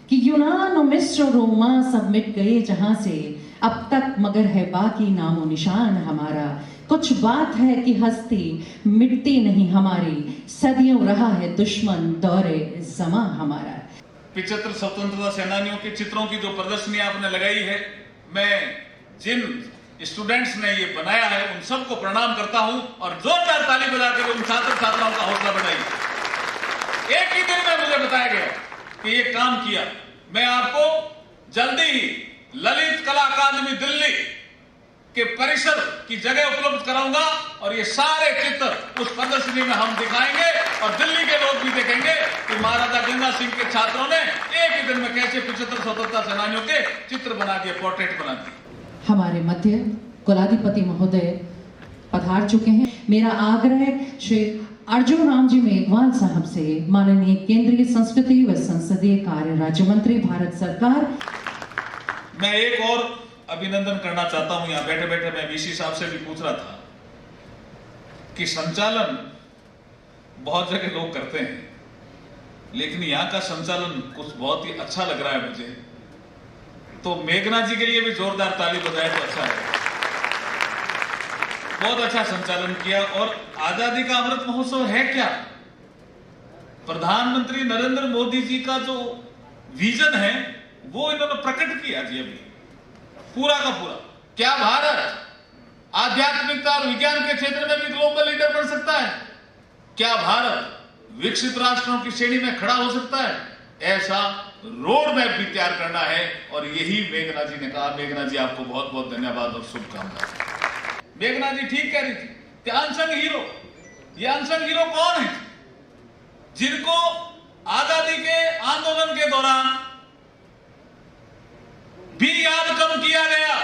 कि यूनान और मिस्र और रोमा सब मिट गए जहां से, अब तक मगर है बाकी नामो निशान हमारा। कुछ बात है कि हस्ती मिटती नहीं हमारी, सदियों रहा है दुश्मन दौरे ज़मा हमारा। 75 स्वतंत्रता सेनानियों के चित्रों की जो प्रदर्शनी आपने लगाई है, मैं जिन स्टूडेंट्स ने ये बनाया है उन सबको प्रणाम करता हूं और जोरदार ताली बजाकर उन छात्र छात्राओं का हौसला बढ़ाइए। एक ही दिन में मुझे बताया गया कि ये काम किया। मैं आपको जल्दी ही ललित कला अकादमी दिल्ली के परिसर की जगह उपलब्ध कराऊंगा और ये सारे चित्र उस प्रदर्शनी में हम दिखाएंगे और दिल्ली के लोग भी देखेंगे कि महाराजा गंगा सिंह के छात्रों ने एक ही दिन में कैसे 75 स्वतंत्रता सेनानियों के चित्र बना दिए, पोर्ट्रेट बना दिए। हमारे मध्य कुलाधिपति महोदय पधार चुके हैं। मेरा आग्रह श्री अर्जुन राम जी मेघवाल साहब से, माननीय केंद्रीय संस्कृति व संसदीय कार्य राज्य मंत्री भारत सरकार। मैं एक और अभिनंदन करना चाहता हूं। यहां बैठे बैठे मैं वीसी साहब से भी पूछ रहा था कि संचालन बहुत जगह लोग करते हैं, लेकिन यहां का संचालन कुछ बहुत ही अच्छा लग रहा है मुझे। तो मेघना जी के लिए भी जोरदार ताली बजाए तो अच्छा है। बहुत अच्छा संचालन किया। और आजादी का अमृत महोत्सव है क्या? प्रधानमंत्री नरेंद्र मोदी जी का जो विजन है वो इन्होंने प्रकट किया जी अभी पूरा का पूरा। क्या भारत आध्यात्मिकता और विज्ञान के क्षेत्र में भी ग्लोबल लीडर बन सकता है? क्या भारत विकसित राष्ट्रों की श्रेणी में खड़ा हो सकता है? ऐसा रोड मैप भी तैयार करना है और यही मेघना जी ने कहा। मेघना जी आपको बहुत बहुत धन्यवाद और शुभकामनाएं। मेघना जी ठीक कह रही थी कि अनसंग हीरो, ये अनसंग हीरो कौन है? जिनको आजादी के आंदोलन के दौरान भी याद कम किया गया।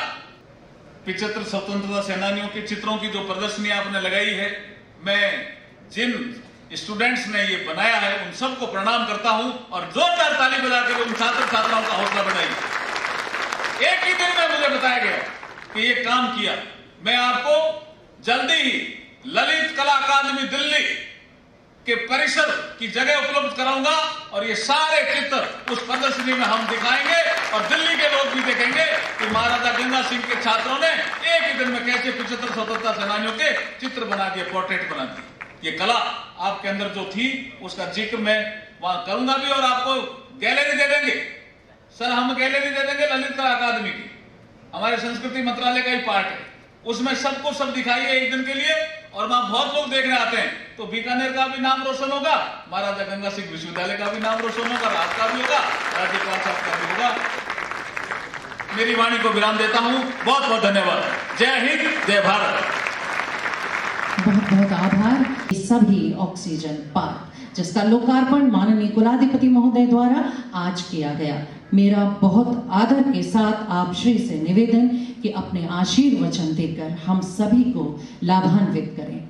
75 स्वतंत्रता सेनानियों के चित्रों की जो प्रदर्शनी आपने लगाई है, मैं जिन स्टूडेंट्स ने ये बनाया है उन सबको प्रणाम करता हूं और जोरदार ताली बजाकर उन छात्र छात्राओं का हौसला बढ़ाइए। एक ही दिन में मुझे बताया गया कि ये काम किया। मैं आपको जल्दी ही ललित कला अकादमी दिल्ली के परिसर की जगह उपलब्ध कराऊंगा और ये सारे चित्र उस प्रदर्शनी में हम दिखाएंगे और दिल्ली के लोग भी देखेंगे कि महाराजा गंगा सिंह के छात्रों ने एक ही दिन में कैसे 75 स्वतंत्रता सेनानियों के चित्र बना दिए, पोर्ट्रेट बना दिए। ये कला आपके अंदर जो थी उसका जिक्र मैं वहां करूंगा भी और आपको गैलरी दे देंगे। सर हम गैलरी दे देंगे ललित कला अकादमी की, हमारे संस्कृति मंत्रालय का ही पार्ट है। उसमें सबको सब दिखाइए एक दिन के लिए और वहां बहुत लोग देखने आते हैं। तो बीकानेर का भी नाम रोशन होगा, महाराजा गंगा सिंह विश्वविद्यालय का भी नाम रोशन होगा, राज का भी होगा, राज्यपाल साहब का भी होगा। मेरी वाणी को विराम देता हूं। बहुत बहुत धन्यवाद। जय हिंद, जय भारत। बहुत बहुत आभार। सभी ऑक्सीजन पार्क जिसका लोकार्पण माननीय कुलाधिपति महोदय द्वारा आज किया गया। मेरा बहुत आदर के साथ आप श्री से निवेदन कि अपने आशीर्वचन देकर हम सभी को लाभान्वित करें।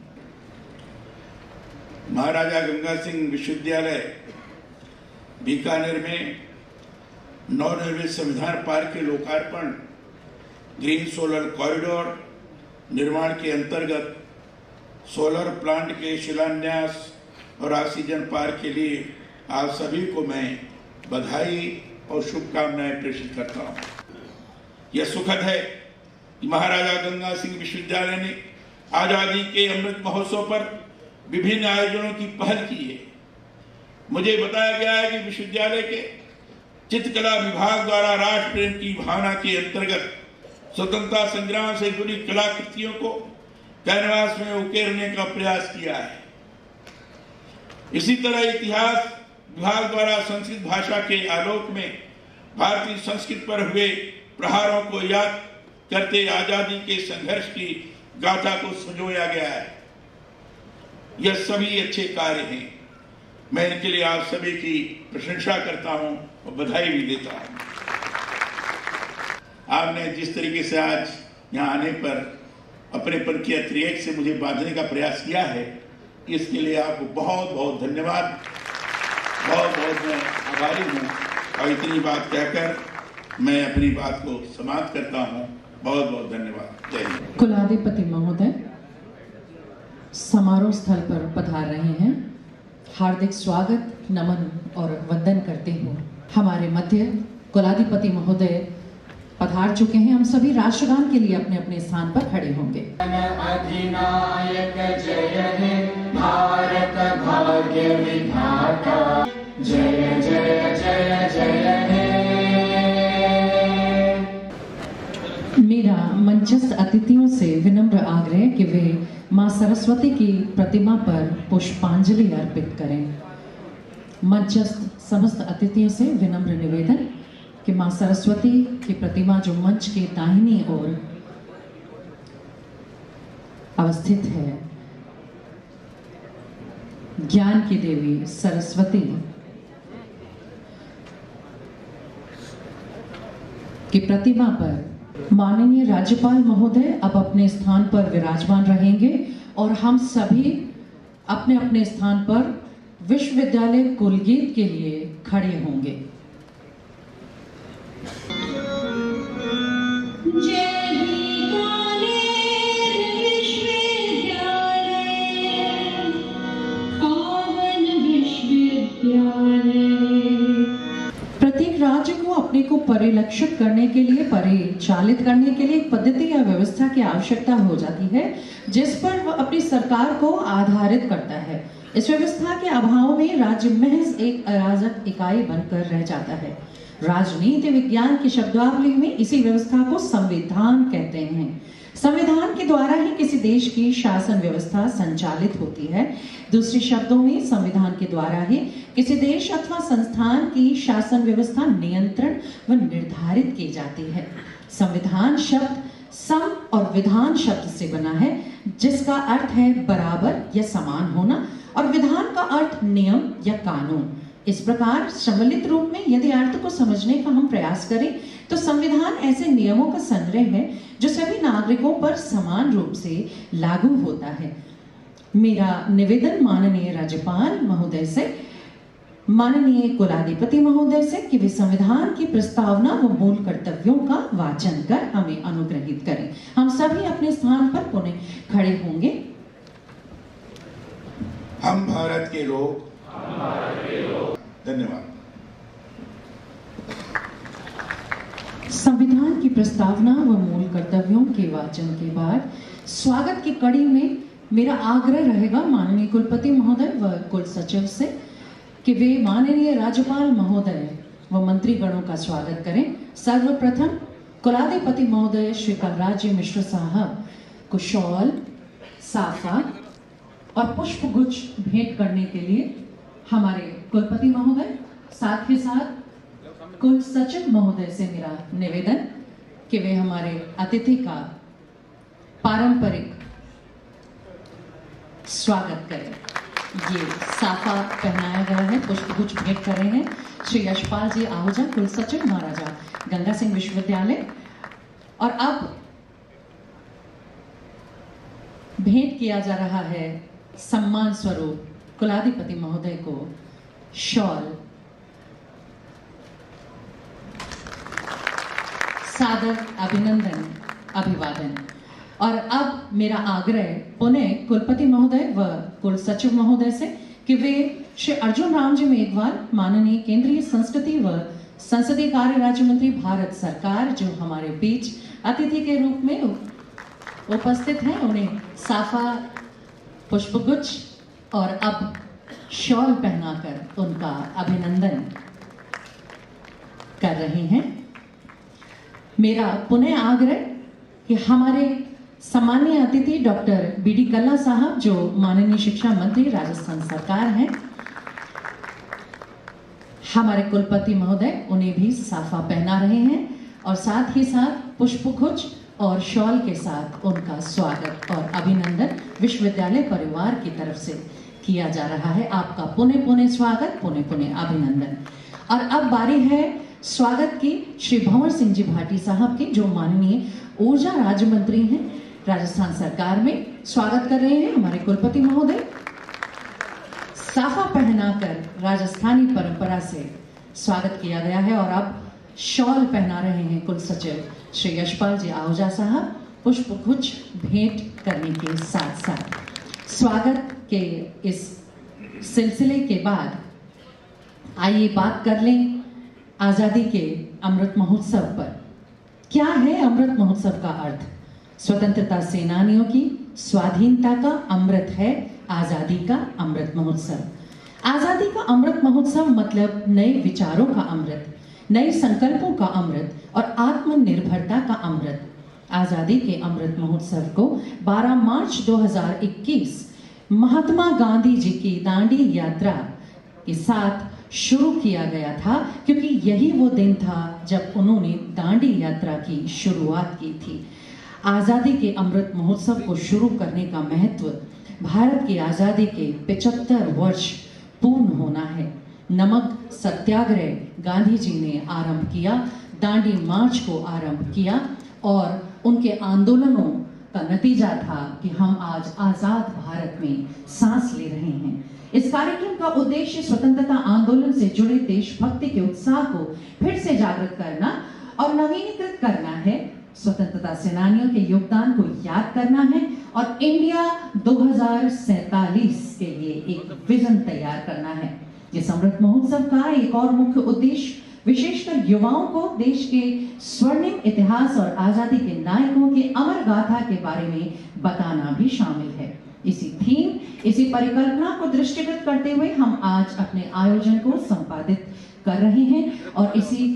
महाराजा गंगा सिंह विश्वविद्यालय बीकानेर में नवनिर्मित संविधान पार्क के लोकार्पण, ग्रीन सोलर कॉरिडोर निर्माण के अंतर्गत सोलर प्लांट के शिलान्यास और ऑक्सीजन पार्क के लिए आप सभी को मैं बधाई और शुभकामनाएं प्रेषित करता हूं। यह सुखद है कि महाराजा गंगा सिंह विश्वविद्यालय ने आजादी के अमृत महोत्सव पर विभिन्न आयोजनों की पहल की है। मुझे बताया गया है कि विश्वविद्यालय के चित्रकला विभाग द्वारा राष्ट्र प्रेम की भावना के अंतर्गत स्वतंत्रता संग्राम से जुड़ी कलाकृतियों को कैनवास में उकेरने का प्रयास किया है। इसी तरह इतिहास विभाग द्वारा संस्कृत भाषा के आलोक में भारतीय संस्कृति पर हुए प्रहारों को याद करते आजादी के संघर्ष की गाथा को संजोया गया है। यह सभी अच्छे कार्य हैं। मैं इनके लिए आप सभी की प्रशंसा करता हूं और बधाई भी देता हूं। आपने जिस तरीके से आज यहाँ आने पर अपनेपन की अतिरेक से मुझे बांधने का प्रयास किया है, इसके लिए आपको बहुत बहुत धन्यवाद। बहुत बहुत मैं आभारी हूँ और इतनी बात कहकर मैं अपनी बात को समाप्त करता हूँ। बहुत बहुत धन्यवाद। जय हिंद। कुलाधिपति महोदय समारोह स्थल पर पधार रहे हैं। हार्दिक स्वागत, नमन और वंदन करते हूँ। हमारे मध्य कुलाधिपति महोदय पधार चुके हैं। हम सभी राष्ट्रगान के लिए अपने अपने स्थान पर खड़े होंगे। अधिनायक जय हे भारत भाग्य विधाता, जय जय जय जय हे। मेरा मंचस्थ अतिथियों से विनम्र आग्रह कि वे मां सरस्वती की प्रतिमा पर पुष्पांजलि अर्पित करें। मंचस्थ समस्त अतिथियों से विनम्र निवेदन कि मां सरस्वती की प्रतिमा जो मंच के दाहिनी ओर अवस्थित है, ज्ञान की देवी सरस्वती की प्रतिमा पर माननीय राज्यपाल महोदय अब अपने स्थान पर विराजमान रहेंगे और हम सभी अपने अपने स्थान पर विश्वविद्यालय कुलगीत के लिए खड़े होंगे। प्रत्येक राज्य को अपने को परिलक्षित करने के लिए, परिचालित करने के लिए एक पद्धति या व्यवस्था की आवश्यकता हो जाती है, जिस पर वह अपनी सरकार को आधारित करता है। इस व्यवस्था के अभाव में राज्य महज एक अराजक इकाई बनकर रह जाता है। राजनीति विज्ञान की शब्दावली में इसी व्यवस्था को संविधान कहते हैं। संविधान के द्वारा ही किसी देश की शासन व्यवस्था संचालित होती है। दूसरे शब्दों में संविधान के द्वारा ही किसी देश अथवा संस्थान की शासन व्यवस्था नियंत्रण व निर्धारित की जाती है। संविधान शब्द सम और विधान शब्द से बना है, जिसका अर्थ है बराबर या समान होना, और विधान का अर्थ नियम या कानून। इस प्रकार सम्मिलित रूप में यदि अर्थ को समझने का हम प्रयास करें तो संविधान ऐसे नियमों का संग्रह है जो सभी नागरिकों पर समान रूप से लागू होता है। मेरा निवेदन माननीय राज्यपाल महोदय से, माननीय कुलाधिपति महोदय से कि वे संविधान की प्रस्तावना व मूल कर्तव्यों का वाचन कर हमें अनुग्रहित करें। हम सभी अपने स्थान पर पुनः खड़े होंगे। हम भारत के लोग। धन्यवाद। संविधान की प्रस्तावना व मूल कर्तव्यों के वाचन के बाद स्वागत की कड़ी में मेरा आग्रह रहेगा माननीय कुलपति महोदय व कुल सचिव से कि वे माननीय राज्यपाल महोदय व मंत्रीगणों का स्वागत करें। सर्वप्रथम कुलाधिपति महोदय श्री कलराज मिश्र साहब को शॉल, साफा और पुष्पगुच्छ भेंट करने के लिए हमारे कुलपति महोदय, साथ ही साथ कुल सचिव महोदय से मेरा निवेदन कि वे हमारे अतिथि का पारंपरिक स्वागत करें। ये साफा पहनाया गया है, पुष्पगुच्छ भेंट कर रहे हैं श्री यशपाल जी आहूजा, कुल सचिव महाराजा गंगा सिंह विश्वविद्यालय। और अब भेंट किया जा रहा है सम्मान स्वरूप कुलाधिपति महोदय को शॉल। सादर अभिनंदन, अभिवादन। और अब मेरा आग्रह पुनः कुलपति महोदय व कुल सचिव महोदय से कि वे श्री अर्जुन राम जी मेघवाल, माननीय केंद्रीय संस्कृति व संसदीय कार्य राज्य मंत्री भारत सरकार, जो हमारे बीच अतिथि के रूप में उपस्थित हैं, उन्हें साफा, पुष्पगुच्छ और अब शॉल पहनाकर उनका अभिनंदन कर रहे हैं। मेरा पुनः आग्रह कि हमारे सम्मानीय अतिथि डॉक्टर बीडी कल्ला साहब, जो माननीय शिक्षा मंत्री राजस्थान सरकार हैं, हमारे कुलपति महोदय उन्हें भी साफा पहना रहे हैं और साथ ही साथ पुष्पगुच्छ और शॉल के साथ उनका स्वागत और अभिनंदन विश्वविद्यालय परिवार की तरफ से किया जा रहा है। आपका पुनः पुनः स्वागत, पुनः पुनः अभिनंदन। और अब बारी है स्वागत की श्री भंवर सिंह जी भाटी साहब की, जो माननीय ऊर्जा राज्य मंत्री हैं राजस्थान सरकार में। स्वागत कर रहे हैं हमारे कुलपति महोदय। साफा पहनाकर राजस्थानी परंपरा से स्वागत किया गया है और अब शॉल पहना रहे हैं कुल सचिव श्री यशपाल जी आहूजा साहब, पुष्पगुच्छ भेंट करने के साथ साथ। स्वागत के इस सिलसिले के बाद आइए बात कर लें आजादी के अमृत महोत्सव पर। क्या है अमृत महोत्सव का अर्थ? स्वतंत्रता सेनानियों की स्वाधीनता का अमृत है आजादी का अमृत महोत्सव। आजादी का अमृत महोत्सव मतलब नए विचारों का अमृत, नए संकल्पों का अमृत और आत्मनिर्भरता का अमृत। आजादी के अमृत महोत्सव को 12 मार्च 2021 महात्मा गांधी जी की दांडी यात्रा के साथ शुरू किया गया था, क्योंकि यही वो दिन था जब उन्होंने दांडी यात्रा की शुरुआत की थी। आजादी के अमृत महोत्सव को शुरू करने का महत्व भारत की आजादी के 75 वर्ष पूर्ण होना है। नमक सत्याग्रह गांधी जी ने आरंभ किया, दांडी मार्च को आरंभ किया और उनके आंदोलनों का नतीजा था कि हम आज आजाद भारत में सांस ले रहे हैं। इस कार्यक्रम का उद्देश्य स्वतंत्रता आंदोलन से जुड़े देशभक्ति के उत्साह को फिर से जागृत करना और नवीनीकृत करना है, स्वतंत्रता सेनानियों के योगदान को याद करना है और इंडिया 2047 के लिए एक विजन तैयार करना है। इस अमृत महोत्सव का एक और मुख्य उद्देश्य विशेषकर युवाओं को देश के स्वर्णिम इतिहास और आजादी के नायकों की अमर गाथा के बारे में बताना भी शामिल है। इसी थीम, इसी परिकल्पना को दृष्टिगत करते हुए हम आज अपने आयोजन को संपादित कर रहे हैं और इसी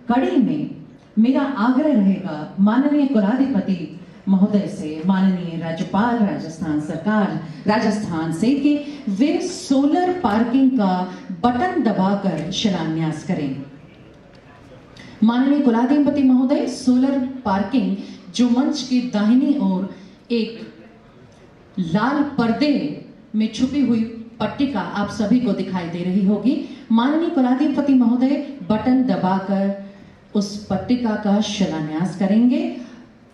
कड़ी में मेरा आग्रह रहेगा माननीय कुलाधिपति महोदय से, माननीय राज्यपाल राजस्थान सरकार राजस्थान से, कि वे सोलर पार्किंग का बटन दबाकर शिलान्यास करें। माननीय कुलाधिपति महोदय, सोलर पार्किंग जो मंच की दाहिनी ओर एक लाल पर्दे में छुपी हुई पट्टिका आप सभी को दिखाई दे रही होगी, माननीय कुलाधिपति महोदय बटन दबाकर उस पट्टिका का शिलान्यास करेंगे।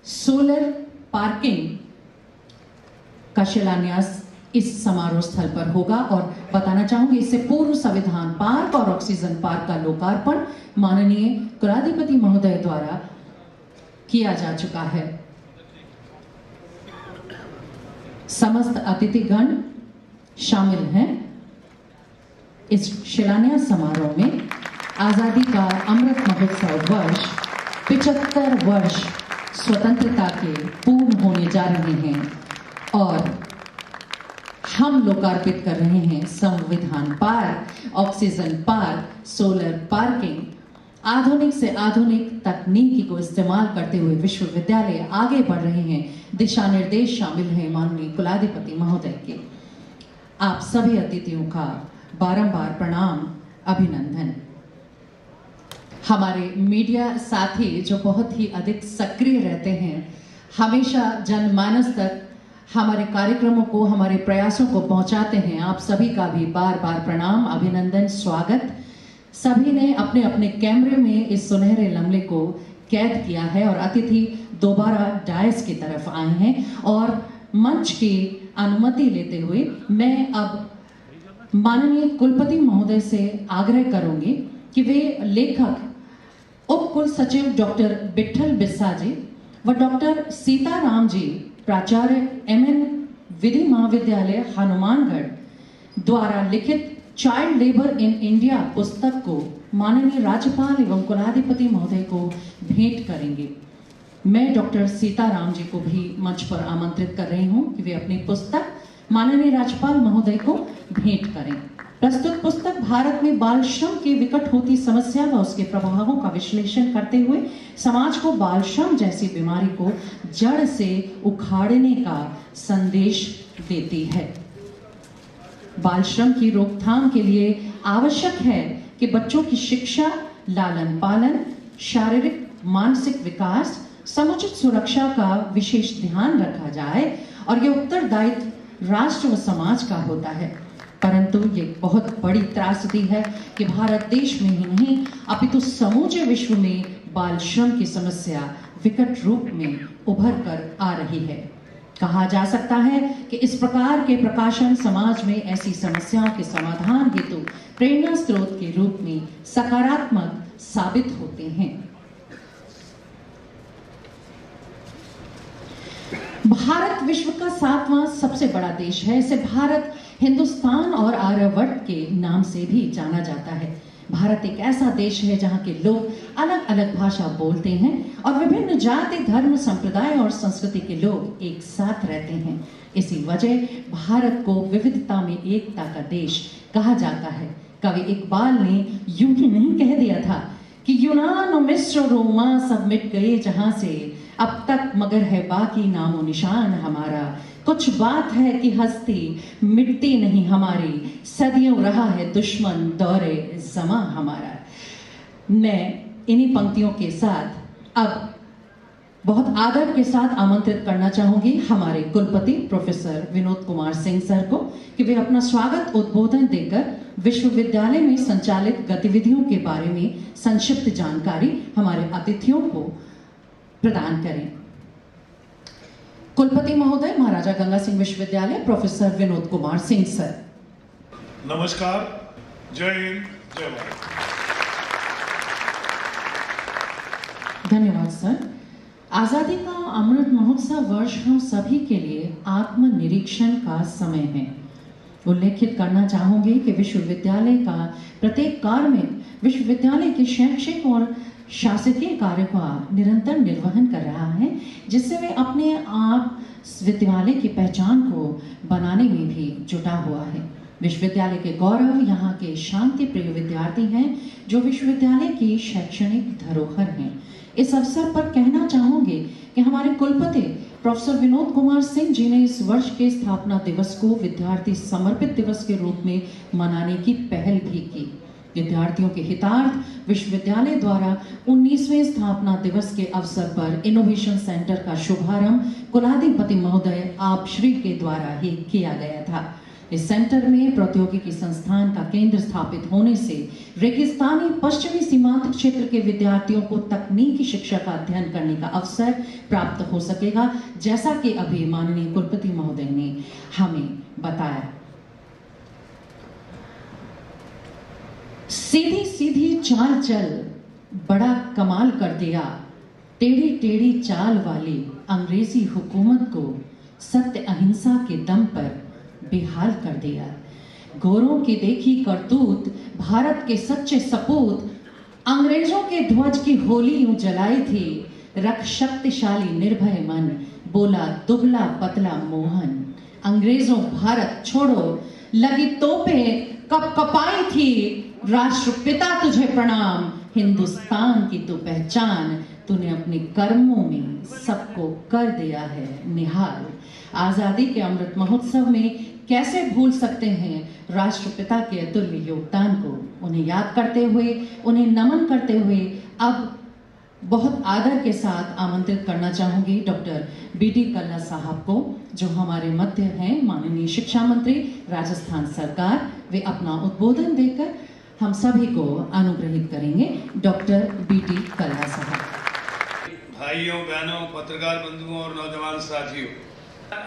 सोलर पार्किंग का शिलान्यास इस समारोह स्थल पर होगा और बताना चाहूंगी इससे पूर्व संविधान पार्क और ऑक्सीजन पार्क का लोकार्पण माननीय कुलाधिपति महोदय द्वारा किया जा चुका है। समस्त अतिथिगण शामिल हैं इस शिलान्यास समारोह में। आजादी का अमृत महोत्सव वर्ष 75 वर्ष स्वतंत्रता के पूर्ण होने जा रहे हैं और हम लोकार्पित कर रहे हैं संविधान park, oxygen park, solar parking. आधुनिक से आधुनिक तकनीकी को इस्तेमाल करते हुए विश्वविद्यालय आगे बढ़ रहे हैं। दिशा निर्देश शामिल हैं माननीय कुलाधिपति महोदय के। आप सभी अतिथियों का बारंबार प्रणाम, अभिनंदन। हमारे मीडिया साथी जो बहुत ही अधिक सक्रिय रहते हैं, हमेशा जनमानस तक हमारे कार्यक्रमों को, हमारे प्रयासों को पहुंचाते हैं, आप सभी का भी बार बार प्रणाम, अभिनंदन, स्वागत। सभी ने अपने अपने कैमरे में इस सुनहरे लम्हे को कैद किया है और अतिथि दोबारा डायस की तरफ आए हैं और मंच की अनुमति लेते हुए मैं अब माननीय कुलपति महोदय से आग्रह करूंगी कि वे लेखक उप कुल सचिव डॉक्टर विठल बिस्सा जी व डॉक्टर सीताराम जी, प्राचार्य MN विधि महाविद्यालय हनुमानगढ़ द्वारा लिखित चाइल्ड लेबर इन इंडिया पुस्तक को माननीय राज्यपाल एवं कुलाधिपति महोदय को भेंट करेंगे। मैं डॉक्टर सीताराम जी को भी मंच पर आमंत्रित कर रही हूं कि वे अपनी पुस्तक माननीय राज्यपाल महोदय को भेंट करें। प्रस्तुत पुस्तक भारत में बाल श्रम की विकट होती समस्या व उसके प्रभावों का विश्लेषण करते हुए समाज को बाल श्रम जैसी बीमारी को जड़ से उखाड़ने का संदेश देती है। बाल श्रम की रोकथाम के लिए आवश्यक है कि बच्चों की शिक्षा, लालन पालन, शारीरिक मानसिक विकास, समुचित सुरक्षा का विशेष ध्यान रखा जाए और ये उत्तरदायित्व राष्ट्र व समाज का होता है। परंतु ये बहुत बड़ी त्रासदी है कि भारत देश में ही नहीं अपितु समूचे विश्व में बाल श्रम की समस्या विकट रूप में उभर कर आ रही है। कहा जा सकता है कि इस प्रकार के प्रकाशन समाज में ऐसी समस्याओं के समाधान हेतु प्रेरणा स्रोत के रूप में सकारात्मक साबित होते हैं। भारत विश्व का 7वां सबसे बड़ा देश है। इसे भारत, हिंदुस्तान और आर्यवर्त के नाम से भी जाना जाता है। भारत एक ऐसा देश है जहाँ के लोग अलग अलग भाषा बोलते हैं और विभिन्न जाति, धर्म, संप्रदाय और संस्कृति के लोग एक साथ रहते हैं। इसी वजह भारत को विविधता में एकता का देश कहा जाता है। कवि इकबाल ने यूं ही नहीं कह दिया था कि यूनान और मिस्र, रोमा सब मिट गए जहां से, अब तक मगर है बाकी नामो निशान हमारा। कुछ बात है कि हस्ती मिटती नहीं हमारी, सदियों रहा है दुश्मन दौरे ज़मा हमारा। मैं इन्हीं पंक्तियों के साथ अब बहुत आदर के साथ आमंत्रित करना चाहूंगी हमारे कुलपति प्रोफेसर विनोद कुमार सिंह सर को कि वे अपना स्वागत उद्बोधन देकर विश्वविद्यालय में संचालित गतिविधियों के बारे में संक्षिप्त जानकारी हमारे अतिथियों को प्रदान करें। कुलपति महोदय, महाराजा गंगा सिंह विश्वविद्यालय, प्रोफेसर विनोद कुमार सिंह सर। नमस्कार, जय हिंद, जय भारत। धन्यवाद सर। आजादी का अमृत महोत्सव वर्ष हम सभी के लिए आत्मनिरीक्षण का समय है। उल्लेखित करना चाहूंगी कि विश्वविद्यालय का प्रत्येक कार्य में विश्वविद्यालय के शैक्षिक और शासकीय कार्य का निरंतर निर्वहन कर रहा है, जिससे वे अपने आप विश्वविद्यालय की पहचान को बनाने में भी जुटा हुआ है। विश्वविद्यालय के गौरव यहाँ के शांति प्रिय विद्यार्थी हैं जो विश्वविद्यालय की शैक्षणिक धरोहर हैं। इस अवसर पर कहना चाहूंगी कि हमारे कुलपति प्रोफेसर विनोद कुमार सिंह जी ने इस वर्ष के स्थापना दिवस को विद्यार्थी समर्पित दिवस के रूप में मनाने की पहल भी की। विद्यार्थियों के हितार्थ विश्वविद्यालय द्वारा 19वें स्थापना दिवस के अवसर पर इनोवेशन सेंटर का शुभारंभ कुलाधिपति महोदय आप श्री के द्वारा ही किया गया था। इस सेंटर में प्रौद्योगिकी संस्थान का केंद्र स्थापित होने से रेगिस्तानी पश्चिमी सीमांत क्षेत्र के विद्यार्थियों को तकनीकी शिक्षा का अध्ययन करने का अवसर प्राप्त हो सकेगा, जैसा कि अभी माननीय कुलपति महोदय ने हमें बताया। सीधी सीधी चाल चल बड़ा कमाल कर दिया, टेढ़ी टेढ़ी चाल वाली अंग्रेजी हुकूमत को सत्य अहिंसा के दम पर बेहाल कर दिया। गोरों की देखी करतूत, भारत के सच्चे सपूत, अंग्रेजों के ध्वज की होली यूं जलाई थी, रख शक्तिशाली निर्भय मन, बोला दुबला पतला मोहन। अंग्रेजों भारत छोड़ो, लगी तोपें कप कपाई थी, राष्ट्रपिता तुझे प्रणाम, हिंदुस्तान की तू पहचान, तूने अपने कर्मों में सबको कर दिया है निहाल। आजादी के अमृत महोत्सव में कैसे भूल सकते हैं राष्ट्रपिता के अतुल्य योगदान को। उन्हें याद करते हुए, उन्हें नमन करते हुए अब बहुत आदर के साथ आमंत्रित करना चाहूंगी डॉक्टर बीडी कल्ला साहब को, जो हमारे मध्य हैं, माननीय शिक्षा मंत्री राजस्थान सरकार। वे अपना उद्बोधन देकर हम सभी को अनुग्रहित करेंगे। डॉक्टर बीडी कल्ला साहब। भाइयों, बहनों, पत्रकार बंधुओं और नौजवान साथियों,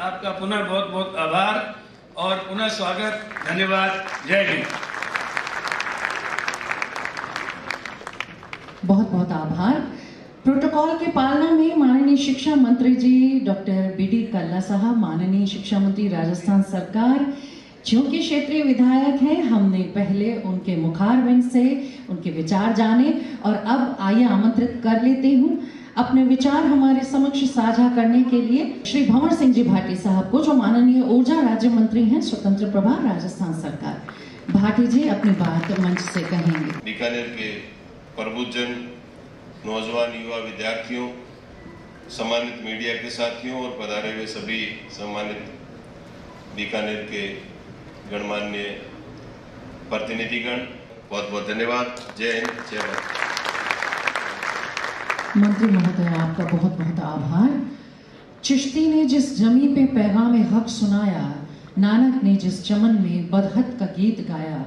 आपका पुनः बहुत बहुत आभार और पुनः स्वागत। धन्यवाद। जय हिंद। बहुत बहुत आभार। प्रोटोकॉल के पालना में माननीय शिक्षा मंत्री जी डॉक्टर बीडी कल्ला साहब, माननीय शिक्षा मंत्री राजस्थान सरकार, चूंकि क्षेत्रीय विधायक हैं, हमने पहले उनके मुखारबिंद से उनके विचार जाने और अब आइए आमंत्रित कर लेती हूँ अपने विचार हमारे समक्ष साझा करने के लिए श्री भंवर सिंह जी भाटी साहब को, जो माननीय ऊर्जा राज्य मंत्री हैं, स्वतंत्र प्रभार राजस्थान सरकार। भाटी जी अपनी बात मंच से कहेंगे। बीकानेर के प्रबुद्धजन, नौजवान युवा विद्यार्थियों, सम्मानित मीडिया के साथियों और पधारे हुए सभी सम्मानित बीकानेर के गणमान्य प्रतिनिधिगण, बहुत बहुत धन्यवाद। जय हिंद, जय भारत। मंत्री महोदय, आपका बहुत बहुत आभार। चिश्ती ने जिस जमी पे पैगाम हक सुनाया, नानक ने जिस चमन में बदहत का गीत गाया,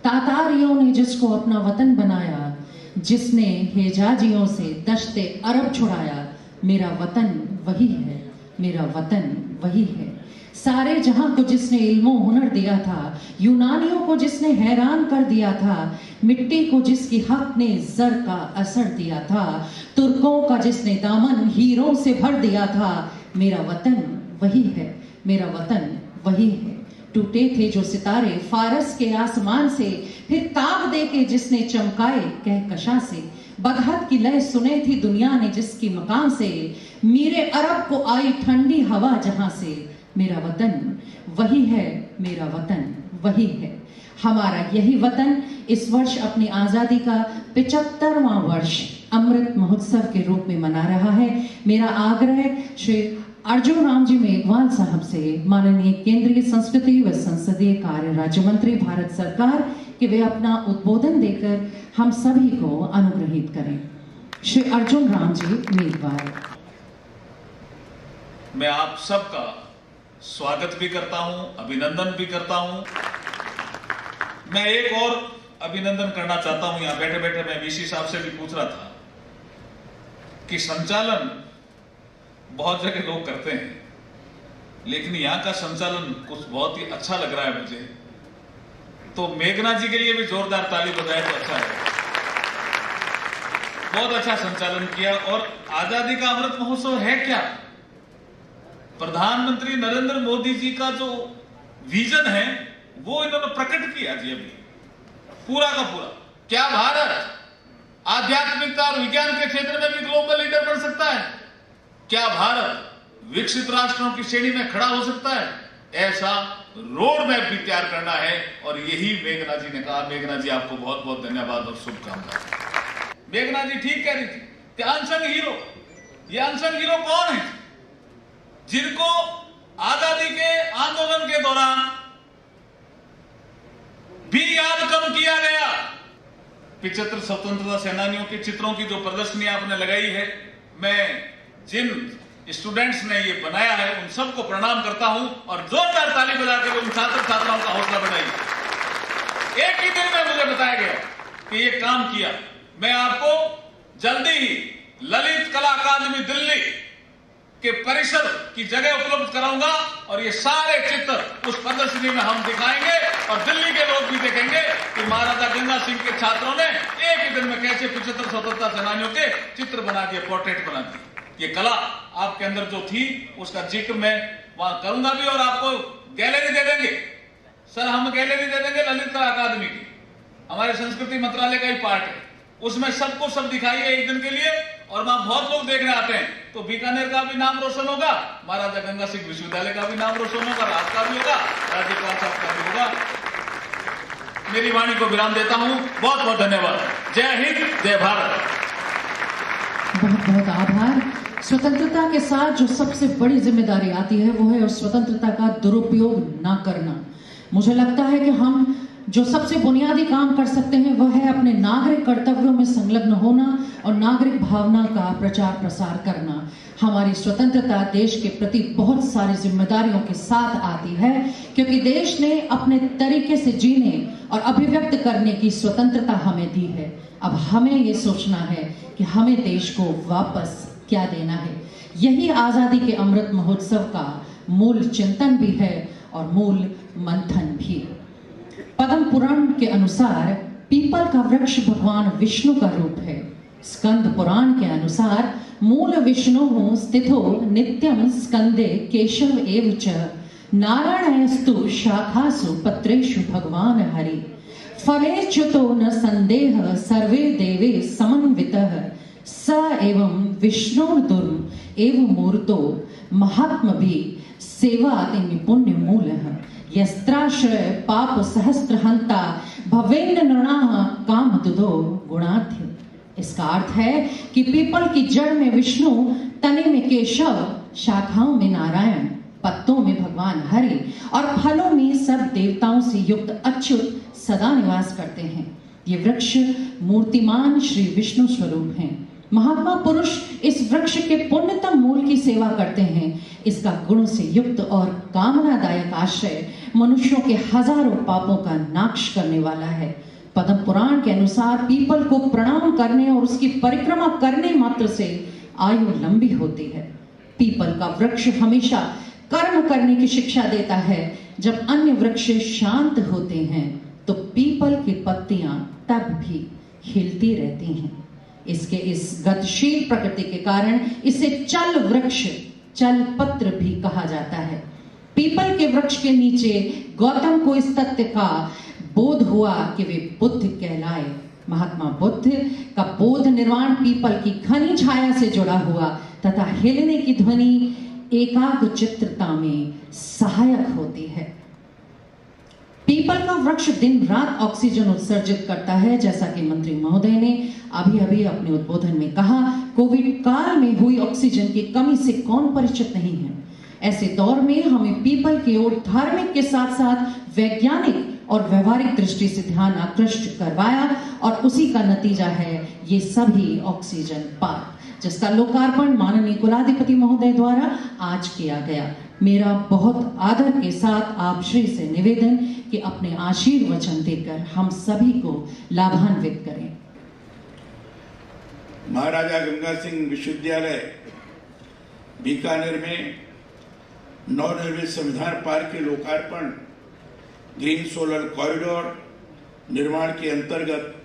तातारियों ने जिसको अपना वतन बनाया, जिसने हेजाजियों से दश्ते अरब छुड़ाया, मेरा वतन वही है, मेरा वतन वही है। सारे जहां को जिसने इल्मो हुनर दिया था, यूनानियों को जिसने हैरान कर दिया था, मिट्टी को जिसकी हक ने जर का असर दिया था, तुर्कों का जिसने दामन हीरों से भर दिया था, मेरा वतन वही है, मेरा वतन वही है। टूटे थे जो सितारे फारस के आसमान से, फिर ताब दे के जिसने चमकाए कहकशा से, बदहत की लय सुने थी दुनिया ने जिसकी मकान से, मीरे अरब को आई ठंडी हवा जहां से। मेरा वतन वही है, मेरा वतन वही है, हमारा यही वतन इस वर्ष अपनी आजादी का 75वां वर्ष अमृत महोत्सव के रूप में मना रहा है। मेरा आग्रह श्री अर्जुन राम जी मेघवाल साहब से, माननीय केंद्रीय संस्कृति व संसदीय कार्य राज्य मंत्री भारत सरकार, कि वे अपना उद्बोधन देकर हम सभी को अनुग्रहित करें। श्री अर्जुन राम जी मेघवाल। मैं आप सबका स्वागत भी करता हूं, अभिनंदन भी करता हूं। मैं एक और अभिनंदन करना चाहता हूं। यहां बैठे बैठे मैं वीसी साहब से भी पूछ रहा था कि संचालन बहुत जगह लोग करते हैं, लेकिन यहां का संचालन कुछ बहुत ही अच्छा लग रहा है मुझे। तो मेघना जी के लिए भी जोरदार ताली बजाए तो अच्छा है। बहुत अच्छा संचालन किया। और आजादी का अमृत महोत्सव है क्या? प्रधानमंत्री नरेंद्र मोदी जी का जो विजन है वो इन्होंने प्रकट किया जी अभी पूरा का पूरा। क्या भारत आध्यात्मिकता और विज्ञान के क्षेत्र में भी ग्लोबल लीडर बन सकता है? क्या भारत विकसित राष्ट्रों की श्रेणी में खड़ा हो सकता है? ऐसा रोड मैप भी तैयार करना है और यही मेघना जी ने कहा। मेघना जी आपको बहुत बहुत धन्यवाद और शुभकामनाएं। मेघना जी ठीक कह रही थी कि अनसंग हीरो, ये अनसंग हीरो कौन है? जिनको आजादी के आंदोलन के दौरान भी याद कम किया गया। 75 स्वतंत्रता सेनानियों के चित्रों की जो प्रदर्शनी आपने लगाई है, मैं जिन स्टूडेंट्स ने ये बनाया है उन सबको प्रणाम करता हूं और जोरदार ताली बजा के उन छात्र छात्राओं का हौसला बढ़ाइए। एक ही दिन में मुझे बताया गया कि ये काम किया। मैं आपको जल्दी ही ललित कला अकादमी दिल्ली के परिसर की जगह उपलब्ध कराऊंगा और ये सारे चित्र उस प्रदर्शनी में हम दिखाएंगे और दिल्ली के लोग भी देखेंगे कि महाराजा गंगा सिंह के छात्रों ने एक ही दिन में कैसे 75 स्वतंत्रता सेनानियों के चित्र बना दिए, पोर्ट्रेट बना दिए। ये कला आपके अंदर जो थी उसका जिक्र मैं वहां करूंगा भी और आपको गैलरी दे देंगे। सर हम गैलरी दे देंगे ललित कला अकादमी की, हमारे संस्कृति मंत्रालय का ही पार्ट है। उसमें सबको सब दिखाइए एक दिन के लिए और वहां बहुत लोग देखने आते हैं। तो बीकानेर का भी नाम रोशन होगा, महाराजा गंगा सिंह विश्वविद्यालय का भी नाम रोशन होगा, राज का भी होगा, राज्यपाल साहब का भी होगा। मेरी वाणी को विराम देता हूं। बहुत बहुत धन्यवाद। जय हिंद, जय भारत। बहुत बहुत आभार। स्वतंत्रता के साथ जो सबसे बड़ी जिम्मेदारी आती है वो है उस स्वतंत्रता का दुरुपयोग ना करना। मुझे लगता है कि हम जो सबसे बुनियादी काम कर सकते हैं वह है अपने नागरिक कर्तव्यों में संलग्न होना और नागरिक भावना का प्रचार प्रसार करना। हमारी स्वतंत्रता देश के प्रति बहुत सारी जिम्मेदारियों के साथ आती है, क्योंकि देश ने अपने तरीके से जीने और अभिव्यक्त करने की स्वतंत्रता हमें दी है। अब हमें ये सोचना है कि हमें देश को वापस क्या देना है। यही आजादी के अमृत महोत्सव का मूल चिंतन भी है और मूल मंथन भी। पद्म पुराण के अनुसार पीपल का वृक्ष भगवान विष्णु का रूप है। स्कंद पुराण के अनुसार मूल विष्णु स्थितो नित्यम स्कंदे केशव एव च नारायणस्तु शाखासु पत्रेषु भगवान हरि फले च्युतो न संदेह सर्वे देवे समन्वितः स एवं विष्णुर्दुर्म एव मूर्तो महात्म भी सेवाति निपुण्य मूलः यस्त्राश्रय पाप सहस्त्र हंता भवेन नृणाः काम दुदो गुणाध्य। इसका अर्थ है कि पीपल की जड़ में विष्णु, तने में केशव, शाखाओं में नारायण, पत्तों में भगवान हरि और फलों में सब देवताओं से युक्त अच्युत सदा निवास करते हैं। ये वृक्ष मूर्तिमान श्री विष्णु स्वरूप हैं। महात्मा पुरुष इस वृक्ष के पुण्यतम मूल की सेवा करते हैं। इसका गुणों से युक्त और कामनादायक आश्रय मनुष्यों के हजारों पापों का नाश करने वाला है। पद्म पुराण के अनुसार पीपल को प्रणाम करने और उसकी परिक्रमा करने मात्र से आयु लंबी होती है। पीपल का वृक्ष हमेशा कर्म करने की शिक्षा देता है। जब अन्य वृक्ष शांत होते हैं तो पीपल की पत्तियां तब भी हिलती रहती हैं। इसके इस गतिशील प्रकृति के कारण इसे चल वृक्ष, चल पत्र भी कहा जाता है। पीपल के वृक्ष के नीचे गौतम को इस तथ्य का बोध हुआ कि वे बुद्ध कहलाए। महात्मा बुद्ध का बोध निर्वाण पीपल की घनी छाया से जुड़ा हुआ तथा हिलने की ध्वनि एकाग्रचित्तता में सहायक होती है। पीपल का वृक्ष दिन रात ऑक्सीजन उत्सर्जित करता है। जैसा कि मंत्री महोदय ने अभी अभी अपने उद्बोधन में कहा, कोविड काल में हुई ऑक्सीजन की कमी से कौन परिचित नहीं है। ऐसे दौर में हमें पीपल की ओर धार्मिक के साथ साथ वैज्ञानिक और व्यवहारिक दृष्टि से ध्यान आकृष्ट करवाया और उसी का नतीजा है ये सभी ऑक्सीजन पार्क, जिसका लोकार्पण माननीय कुलाधिपति महोदय द्वारा आज किया गया। मेरा बहुत आदर के साथ आप श्री से निवेदन कि अपने आशीर्वचन देकर हम सभी को लाभान्वित करें। महाराजा गंगा सिंह विश्वविद्यालय बीकानेर में नवनिर्मित संविधान पार्क के लोकार्पण, ग्रीन सोलर कॉरिडोर निर्माण के अंतर्गत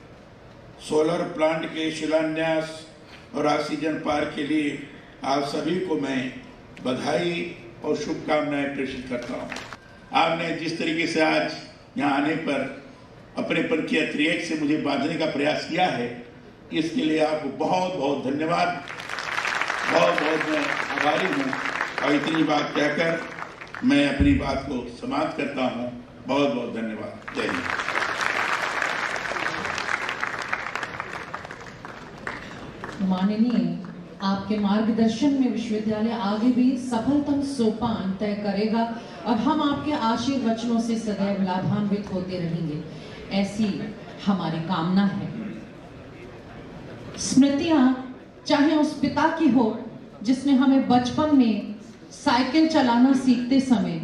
सोलर प्लांट के शिलान्यास और ऑक्सीजन पार्क के लिए आप सभी को मैं बधाई और शुभकामनाएं प्रेषित करता हूं। आपने जिस तरीके से आज यहाँ आने पर अपनेपन की अतिरेक से मुझे बांधने का प्रयास किया है, इसके लिए आपको बहुत बहुत धन्यवाद, बहुत बहुत मैं आभारी हूँ। और इतनी बात कहकर मैं अपनी बात को समाप्त करता हूँ। बहुत बहुत धन्यवाद। जय हिंद। माननीय, आपके मार्गदर्शन में विश्वविद्यालय आगे भी सफलतम सोपान तय करेगा और हम आपके आशीर्वचनों से सदैव लाभान्वित होते रहेंगे, ऐसी हमारी कामना है। स्मृतियां चाहे उस पिता की हो जिसने हमें बचपन में साइकिल चलाना सीखते समय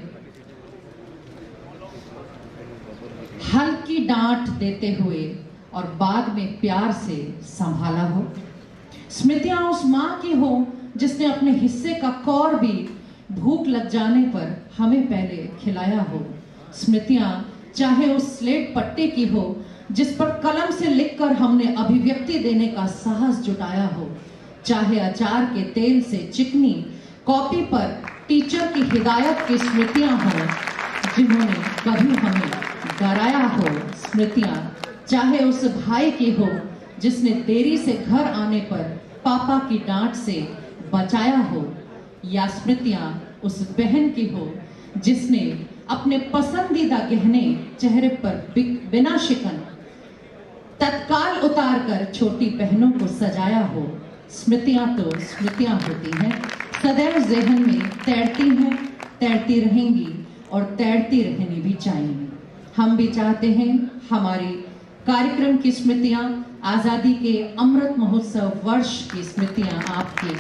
हल्की डांट देते हुए और बाद में प्यार से संभाला हो। स्मृतियां उस माँ की हो जिसने अपने हिस्से का कौर भी भूख लग जाने पर हमें पहले खिलाया हो। स्मृतियां चाहे उस स्लेट पट्टे की हो जिस पर कलम से लिखकर हमने अभिव्यक्ति देने का साहस जुटाया हो, चाहे अचार के तेल से चिकनी कॉपी पर टीचर की हिदायत की स्मृतियां हो जिन्होंने कभी हमें डराया हो। स्मृतियां चाहे उस भाई की हो जिसने देरी से घर आने पर पापा की डांट से बचाया हो, या स्मृतियां उस बहन की हो जिसने अपने पसंदीदा गहने चेहरे पर बिना शिकन तत्काल उतार कर छोटी बहनों को सजाया हो। स्मृतियां तो स्मृतियां होती हैं, सदैव ज़हन में तैरती हैं, तैरती रहेंगी और तैरती रहनी भी चाहिए। हम भी चाहते हैं हमारी कार्यक्रम की स्मृतियां, आज़ादी के अमृत महोत्सव वर्ष की स्मृतियां आपकी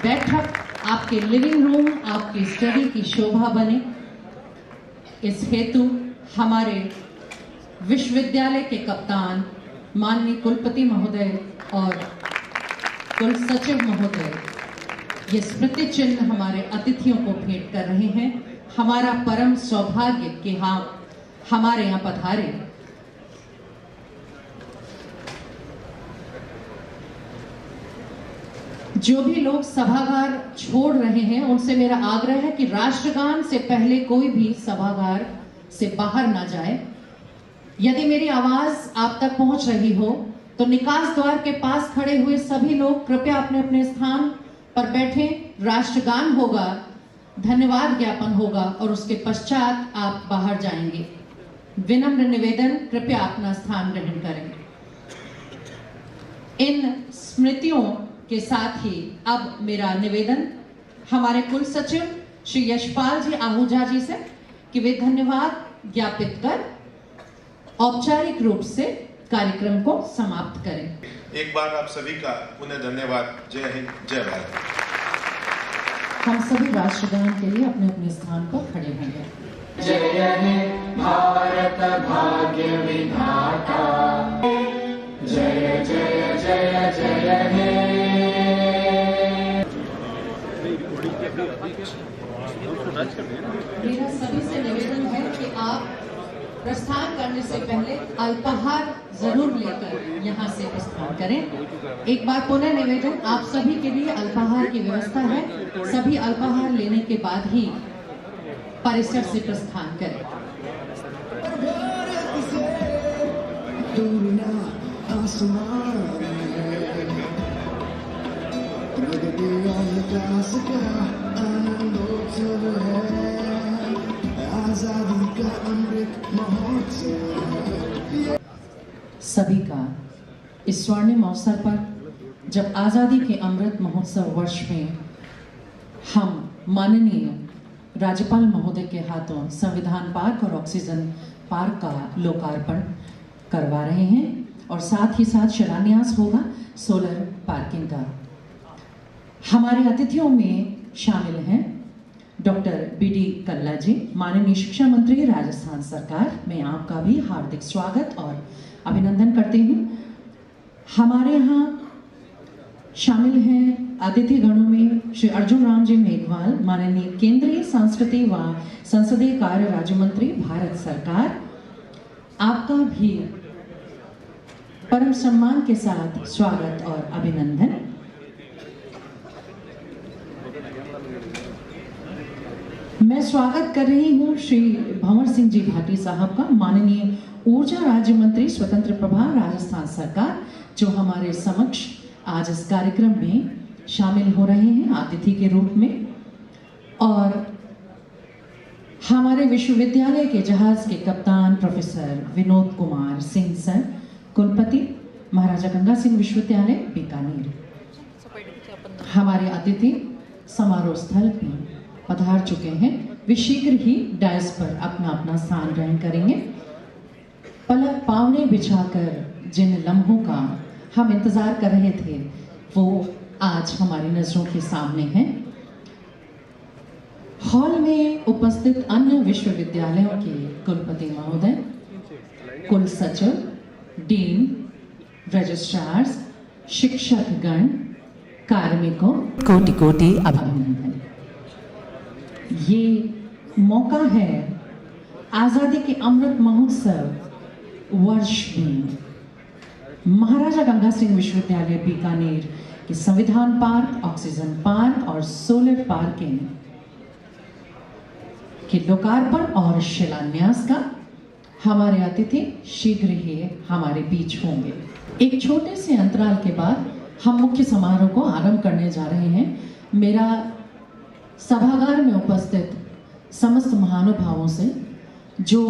बैठक, आपके लिविंग रूम, आपकी स्टडी की शोभा बने। इस हेतु हमारे विश्वविद्यालय के कप्तान माननीय कुलपति महोदय और कुल सचिव महोदय ये स्मृति चिन्ह हमारे अतिथियों को भेंट कर रहे हैं। हमारा परम सौभाग्य कि हमारे यहाँ पधारे। जो भी लोग सभागार छोड़ रहे हैं उनसे मेरा आग्रह है कि राष्ट्रगान से पहले कोई भी सभागार से बाहर ना जाए। यदि मेरी आवाज आप तक पहुंच रही हो तो निकास द्वार के पास खड़े हुए सभी लोग कृपया अपने अपने स्थान पर बैठें। राष्ट्रगान होगा, धन्यवाद ज्ञापन होगा और उसके पश्चात आप बाहर जाएंगे। विनम्र निवेदन, कृपया अपना स्थान ग्रहण करें। इन स्मृतियों के साथ ही अब मेरा निवेदन हमारे कुल सचिव श्री यशपाल जी आहूजा जी से कि वे धन्यवाद ज्ञापित कर औपचारिक रूप से कार्यक्रम को समाप्त करें। एक बार आप सभी का पुनः धन्यवाद। जय हिंद, जय भारत। हम सभी राष्ट्रगान के लिए अपने अपने स्थान पर खड़े होंगे। जय हे भारत भाग्य विधाता, जय जय जय जय हे। मेरा सभी से निवेदन है कि आप प्रस्थान करने से पहले अल्पाहार जरूर लेकर यहाँ से प्रस्थान करें। एक बार पुनः निवेदन, आप सभी के लिए अल्पाहार की व्यवस्था है। सभी अल्पाहार लेने के बाद ही परिसर से प्रस्थान करें। सभी का इस स्वर्णिम अवसर पर जब आज़ादी के अमृत महोत्सव वर्ष में हम माननीय राज्यपाल महोदय के हाथों संविधान पार्क और ऑक्सीजन पार्क का लोकार्पण करवा रहे हैं और साथ ही साथ शिलान्यास होगा सोलर पार्किंग का। हमारे अतिथियों में शामिल हैं डॉक्टर BD कल्ला जी, माननीय शिक्षा मंत्री राजस्थान सरकार। मैं आपका भी हार्दिक स्वागत और अभिनंदन करती हूँ। हमारे यहाँ शामिल हैं अतिथि गणों में श्री अर्जुन राम जी मेघवाल, माननीय केंद्रीय संस्कृति व संसदीय कार्य राज्य मंत्री भारत सरकार। आपका भी परम सम्मान के साथ स्वागत और अभिनंदन। मैं स्वागत कर रही हूँ श्री भंवर सिंह जी भाटी साहब का, माननीय ऊर्जा राज्य मंत्री स्वतंत्र प्रभार राजस्थान सरकार, जो हमारे समक्ष आज इस कार्यक्रम में शामिल हो रहे हैं अतिथि के रूप में। और हमारे विश्वविद्यालय के जहाज के कप्तान प्रोफेसर विनोद कुमार सिंह सर, कुलपति महाराजा गंगा सिंह विश्वविद्यालय बीकानेर। हमारे अतिथि समारोह स्थल पर पधार चुके हैं, वे शीघ्र ही डायस पर अपना अपना स्थान ग्रहण करेंगे। पलक पावने बिछाकर जिन लम्हों का हम इंतजार कर रहे थे वो आज हमारी नजरों के सामने हैं। हॉल में उपस्थित अन्य विश्वविद्यालयों के कुलपति महोदय, कुल सचिव, डीन, रजिस्ट्रार्स, शिक्षकगण, कार्मिकों, कोटि कोटि अभिनंदन। ये मौका है आज़ादी के अमृत महोत्सव वर्ष में महाराजा गंगा सिंह विश्वविद्यालय बीकानेर के संविधान पार्क, ऑक्सीजन पार्क और सोलर पार्किंग के लोकार्पण और शिलान्यास का। हमारे अतिथि शीघ्र ही हमारे बीच होंगे। एक छोटे से अंतराल के बाद हम मुख्य समारोह को आरंभ करने जा रहे हैं। मेरा सभागार में उपस्थित समस्त महानुभावों से जो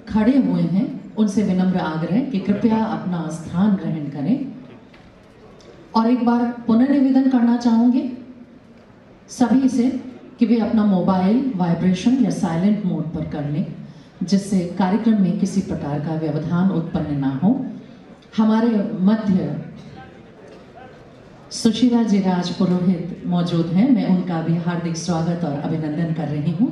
खड़े हुए हैं उनसे विनम्र आग्रह कि कृपया अपना स्थान ग्रहण करें। और एक बार पुनर्निवेदन करना चाहूंगी सभी से कि वे अपना मोबाइल वाइब्रेशन या साइलेंट मोड पर कर लें, जिससे कार्यक्रम में किसी प्रकार का व्यवधान उत्पन्न ना हो। हमारे मध्य सुशीला जी राज पुरोहित मौजूद हैं, मैं उनका भी हार्दिक स्वागत और अभिनंदन कर रही हूँ।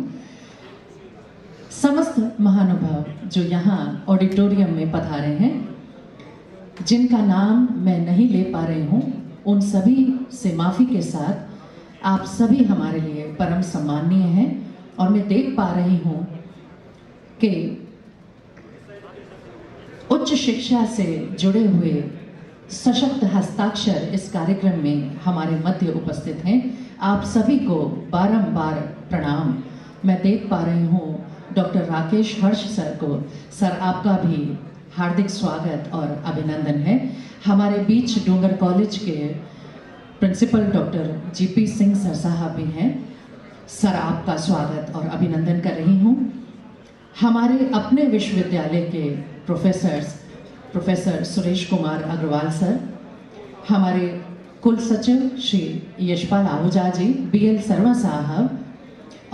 समस्त महानुभाव जो यहाँ ऑडिटोरियम में पधारे हैं, जिनका नाम मैं नहीं ले पा रही हूँ, उन सभी से माफ़ी के साथ आप सभी हमारे लिए परम सम्माननीय हैं। और मैं देख पा रही हूँ कि उच्च शिक्षा से जुड़े हुए सशक्त हस्ताक्षर इस कार्यक्रम में हमारे मध्य उपस्थित हैं। आप सभी को बारंबार प्रणाम। मैं देख पा रही हूँ डॉक्टर राकेश हर्ष सर को। सर, आपका भी हार्दिक स्वागत और अभिनंदन है। हमारे बीच डूंगर कॉलेज के principal doctor GP Singh sir साहब भी हैं। सर, आपका स्वागत और अभिनंदन कर रही हूँ। हमारे अपने विश्वविद्यालय के प्रोफेसर सुरेश कुमार अग्रवाल सर, हमारे कुल सचिव श्री यशपाल आहूजा जी, BL शर्मा साहब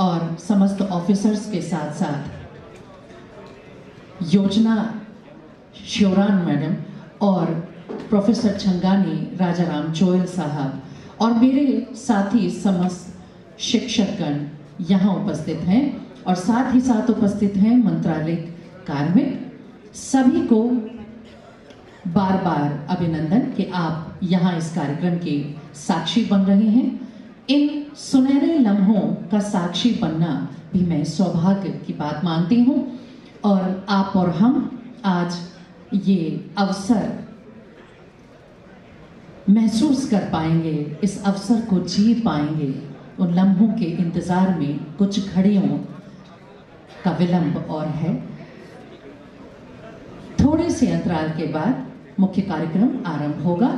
और समस्त ऑफिसर्स के साथ साथ योजना श्योरान मैडम और प्रोफेसर छंगानी राजाराम चोयल साहब और मेरे साथी समस्त शिक्षकगण यहाँ उपस्थित हैं। और साथ ही साथ उपस्थित हैं मंत्रालय कार्मिक। सभी को बार बार अभिनंदन कि आप यहाँ इस कार्यक्रम के साक्षी बन रहे हैं। इन सुनहरे लम्हों का साक्षी बनना भी मैं सौभाग्य की बात मानती हूँ। और आप और हम आज ये अवसर महसूस कर पाएंगे, इस अवसर को जी पाएंगे। उन लम्हों के इंतजार में कुछ घड़ियों का विलंब और है। थोड़े से अंतराल के बाद मुख्य कार्यक्रम आरंभ होगा।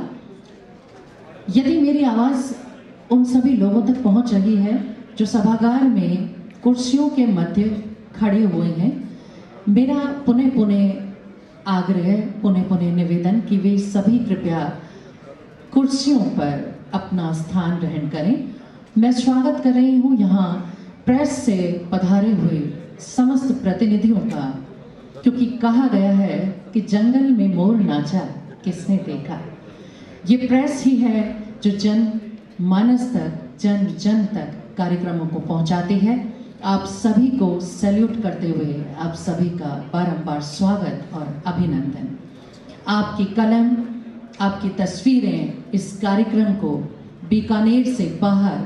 यदि मेरी आवाज उन सभी लोगों तक पहुंच रही है जो सभागार में कुर्सियों के मध्य खड़े हुए हैं, मेरा पुनः पुनः आग्रह, पुनः पुनः निवेदन कि वे सभी कृपया कुर्सियों पर अपना स्थान ग्रहण करें। मैं स्वागत कर रही हूं यहाँ प्रेस से पधारे हुए समस्त प्रतिनिधियों का, क्योंकि कहा गया है कि जंगल में मोर नाचा किसने देखा। ये प्रेस ही है जो जन मानस तक, जन जन तक कार्यक्रमों को पहुंचाती है। आप सभी को सैल्यूट करते हुए आप सभी का बारंबार स्वागत और अभिनंदन। आपकी कलम, आपकी तस्वीरें इस कार्यक्रम को बीकानेर से बाहर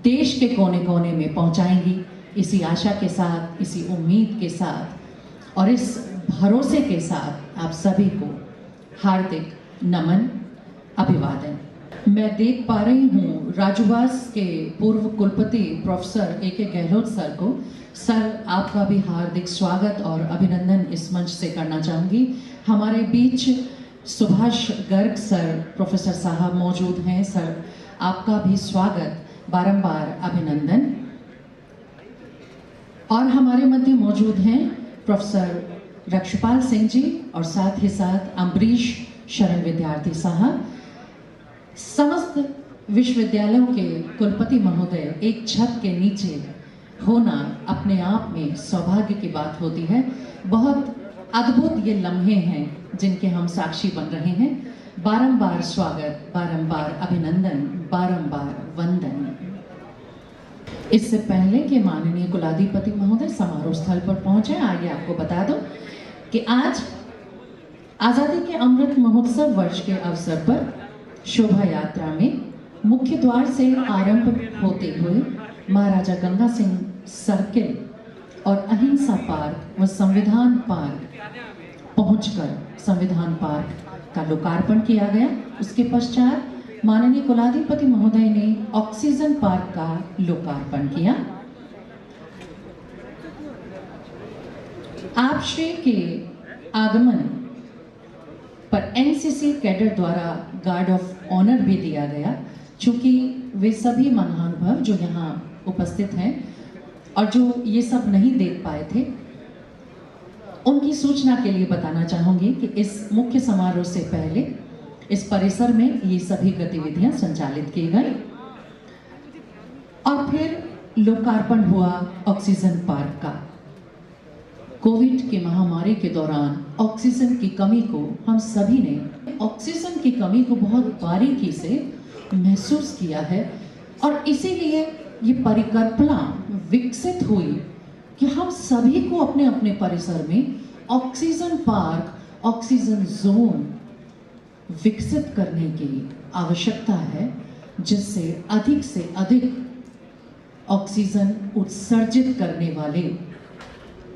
देश के कोने कोने में पहुंचाएंगी। इसी आशा के साथ, इसी उम्मीद के साथ और इस भरोसे के साथ आप सभी को हार्दिक नमन, अभिवादन। मैं देख पा रही हूँ राजूवास के पूर्व कुलपति प्रोफेसर ए.के. गहलोत सर को। सर, आपका भी हार्दिक स्वागत और अभिनंदन इस मंच से करना चाहूँगी। हमारे बीच सुभाष गर्ग सर, प्रोफेसर साहब मौजूद हैं। सर, आपका भी स्वागत, बारंबार अभिनंदन। और हमारे मध्य मौजूद हैं प्रोफेसर रक्षपाल सिंह जी और साथ ही साथ अम्बरीश शरण विद्यार्थी साहब। समस्त विश्वविद्यालयों के कुलपति महोदय एक छत के नीचे होना अपने आप में सौभाग्य की बात होती है। बहुत अद्भुत ये लम्हे हैं जिनके हम साक्षी बन रहे हैं। बारंबार स्वागत, बारंबार अभिनंदन, बारंबार वंदन। इससे पहले कि माननीय कुलाधिपति महोदय समारोह स्थल पर पहुंचे, आगे आपको बता दो कि आज आजादी के अमृत महोत्सव वर्ष के अवसर पर शोभा यात्रा में मुख्य द्वार से आरंभ होते हुए महाराजा गंगा सिंह सर्किल और अहिंसा पार्क व संविधान पार्क पहुंचकर संविधान पार्क का लोकार्पण किया गया। उसके पश्चात माननीय कुलाधिपति महोदय ने ऑक्सीजन पार्क का लोकार्पण किया। आप श्री के आगमन पर एनसीसी कैडर द्वारा गार्ड ऑफ ऑनर भी दिया गया, चूंकि वे सभी महानुभाव जो यहाँ उपस्थित हैं और जो ये सब नहीं देख पाए थे, उनकी सूचना के लिए बताना चाहूंगी कि इस मुख्य समारोह से पहले इस परिसर में ये सभी गतिविधियां संचालित की गई और फिर लोकार्पण हुआ ऑक्सीजन पार्क का। कोविड की महामारी के दौरान ऑक्सीजन की कमी को हम सभी ने ऑक्सीजन की कमी को बहुत बारीकी से महसूस किया है और इसीलिए ये परिकल्पना विकसित हुई कि हम सभी को अपने अपने परिसर में ऑक्सीजन पार्क, ऑक्सीजन जोन विकसित करने की आवश्यकता है, जिससे से अधिक ऑक्सीजन उत्सर्जित करने वाले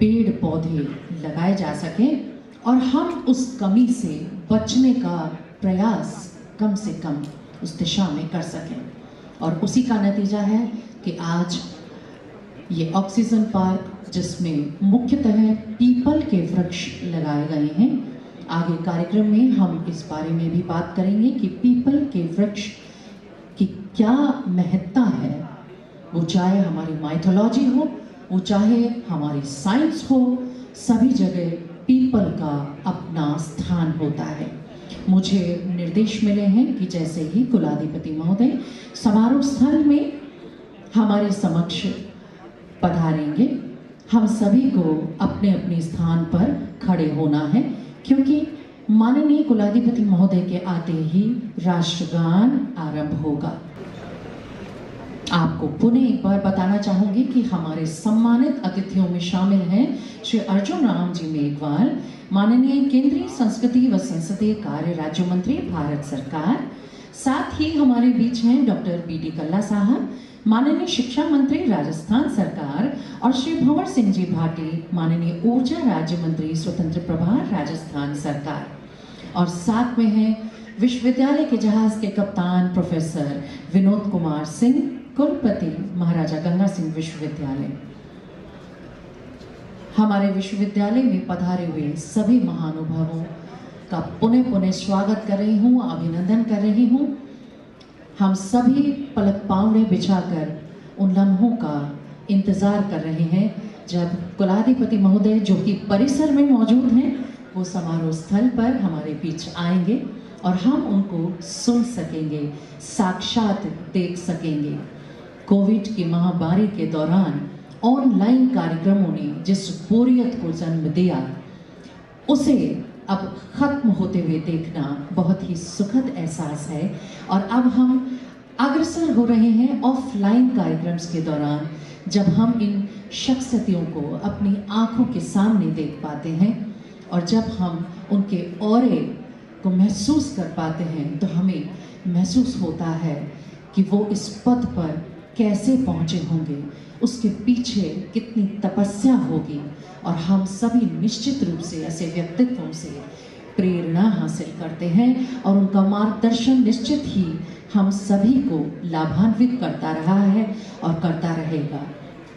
पेड़ पौधे लगाए जा सकें और हम उस कमी से बचने का प्रयास कम से कम उस दिशा में कर सकें। और उसी का नतीजा है कि आज ये ऑक्सीजन पार्क, जिसमें मुख्यतः पीपल के वृक्ष लगाए गए हैं। आगे कार्यक्रम में हम इस बारे में भी बात करेंगे कि पीपल के वृक्ष की क्या महत्ता है। वो चाहे हमारी माइथोलॉजी हो, वो चाहे हमारी साइंस हो, सभी जगह पीपल का अपना स्थान होता है। मुझे निर्देश मिले हैं कि जैसे ही कुलाधिपति महोदय समारोह स्थल में हमारे समक्ष पधारेंगे, हम सभी को अपने अपने स्थान पर खड़े होना है, क्योंकि माननीय कुलाधिपति महोदय के आते ही राष्ट्रगान आरंभ होगा। आपको पुनः एक बार बताना चाहूंगी कि हमारे सम्मानित अतिथियों में शामिल हैं श्री अर्जुन राम जी मेघवाल, माननीय केंद्रीय संस्कृति व संसदीय कार्य राज्य मंत्री, भारत सरकार। साथ ही हमारे बीच हैं डॉक्टर बी.डी. कल्ला साहब, माननीय शिक्षा मंत्री, राजस्थान सरकार, और श्री भंवर सिंह जी भाटी, माननीय ऊर्जा राज्य मंत्री, स्वतंत्र प्रभार, राजस्थान सरकार। और साथ में हैं विश्वविद्यालय के जहाज के कप्तान प्रोफेसर विनोद कुमार सिंह, कुलपति, महाराजा गंगा सिंह विश्वविद्यालय। हमारे विश्वविद्यालय में पधारे हुए सभी महानुभावों का पुनः पुनः स्वागत कर रही हूँ, अभिनंदन कर रही हूँ। हम सभी पलक पावड़े बिछाकर उन लम्हों का इंतजार कर रहे हैं जब कुलाधिपति महोदय, जो कि परिसर में मौजूद हैं, वो समारोह स्थल पर हमारे बीच आएंगे और हम उनको सुन सकेंगे, साक्षात देख सकेंगे। कोविड की महामारी के दौरान ऑनलाइन कार्यक्रमों ने जिस बोरियत को जन्म दिया, उसे अब खत्म होते हुए देखना बहुत ही सुखद एहसास है। और अब हम अग्रसर हो रहे हैं ऑफलाइन कार्यक्रम्स के दौरान, जब हम इन शख्सियतों को अपनी आंखों के सामने देख पाते हैं और जब हम उनके ऑरे को महसूस कर पाते हैं, तो हमें महसूस होता है कि वो इस पद पर कैसे पहुँचे होंगे, उसके पीछे कितनी तपस्या होगी। और हम सभी निश्चित रूप से ऐसे व्यक्तित्वों से प्रेरणा हासिल करते हैं और उनका मार्गदर्शन निश्चित ही हम सभी को लाभान्वित करता रहा है और करता रहेगा।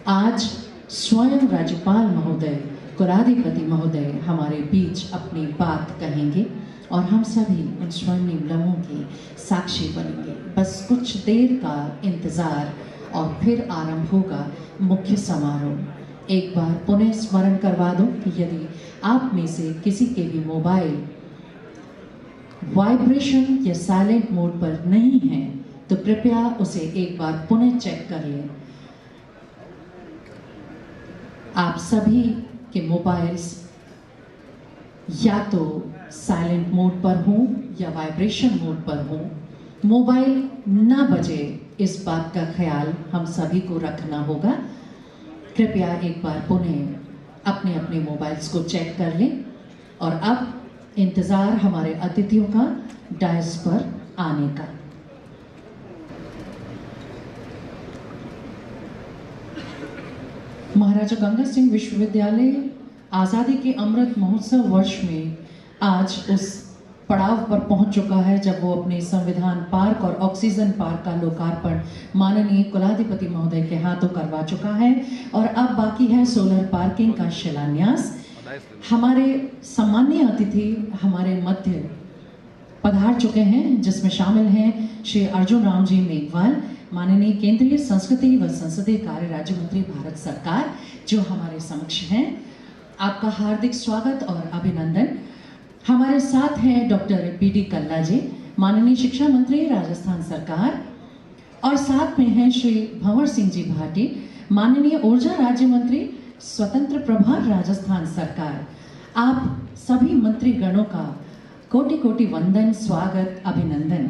आज स्वयं राज्यपाल महोदय, कुलाधिपति महोदय हमारे बीच अपनी बात कहेंगे और हम सभी उन स्वर्णिम लम्हों के साक्षी बनेंगे। बस कुछ देर का इंतज़ार और फिर आरंभ होगा मुख्य समारोह। एक बार पुनः स्मरण करवा दूं कि यदि आप में से किसी के भी मोबाइल वाइब्रेशन या साइलेंट मोड पर नहीं है, तो कृपया उसे एक बार पुनः चेक कर लें। आप सभी के मोबाइल्स या तो साइलेंट मोड पर हों या वाइब्रेशन मोड पर हों। मोबाइल ना बजे, इस बात का ख्याल हम सभी को रखना होगा। कृपया एक बार पुनः अपने अपने मोबाइल्स को चेक कर लें और अब इंतज़ार हमारे अतिथियों का डायस पर आने का। महाराजा गंगा सिंह विश्वविद्यालय आज़ादी के अमृत महोत्सव वर्ष में आज उस पड़ाव पर पहुंच चुका है जब वो अपने संविधान पार्क और ऑक्सीजन पार्क का लोकार्पण माननीय कुलाधिपति महोदय के हाथों करवा चुका है और अब बाकी है सोलर पार्किंग का शिलान्यास। हमारे सम्मानीय अतिथि हमारे मध्य पधार चुके हैं, जिसमें शामिल हैं श्री अर्जुन राम जी मेघवाल, माननीय केंद्रीय संस्कृति व संसदीय कार्य राज्य मंत्री भारत सरकार, जो हमारे समक्ष हैं। आपका हार्दिक स्वागत और अभिनंदन। हमारे साथ हैं डॉक्टर BD कल्ला जी, माननीय शिक्षा मंत्री राजस्थान सरकार, और साथ में हैं श्री भंवर सिंह जी भाटी, माननीय ऊर्जा राज्य मंत्री स्वतंत्र प्रभार राजस्थान सरकार। आप सभी मंत्री गणों का कोटि कोटि वंदन, स्वागत, अभिनंदन।